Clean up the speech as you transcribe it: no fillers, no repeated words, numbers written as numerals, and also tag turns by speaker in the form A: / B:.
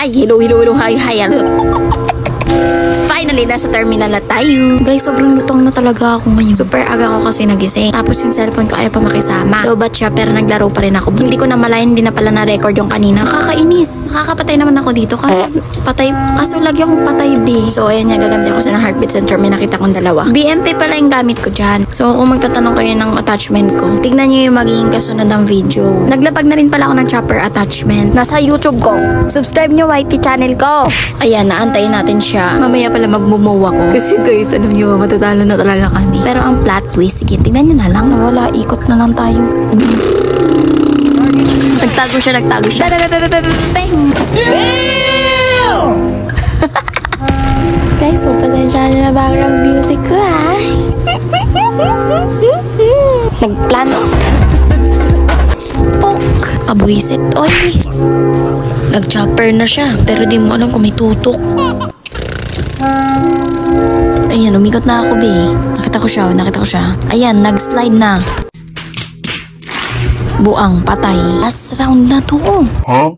A: Hi, hello, hi, Finally, nasa terminal na tayo. Guys, sobrang lutong na talaga ako ngayon. Super aga ko kasi nagising. Tapos yung cellphone ko ayaw pa makisama. Lobat siya, pero naglaro pa rin ako. Hindi ko na malayan, hindi na pala na-record yung kanina. Kakainis. Nakakapatay naman ako dito. Kaso lagi akong patay, B. So, ayan nga, gagamit ako sa heartbeat sensor. May nakita kong dalawa. BMP pala yung gamit ko dyan. So, kung magtatanong kayo ng attachment ko, tignan nyo yung magiging kasunod ng video. Naglapag na rin pala ako ng chopper attachment. Nasa YouTube ko. Subscribe nyo YT channel ko. Ayan, naantayin natin siya. Mamaya pala magmumow ako. Kasi guys, alam nyo, matatalo na talaga kami. Pero ang plot twist, sige, tignan nyo na lang. Wala, ikot na lang tayo. Nagtago siya. Guys, magpasensya na background music ko, ha? Nagplano. Pok! Kabuisit, oy! Nag-chopper na siya, pero di mo alam kung may tutok. Ayan, umikot na ako, be. Nakita ko siya. Ayan, nag-slide na. Buang, patay. Last round na to. Huh?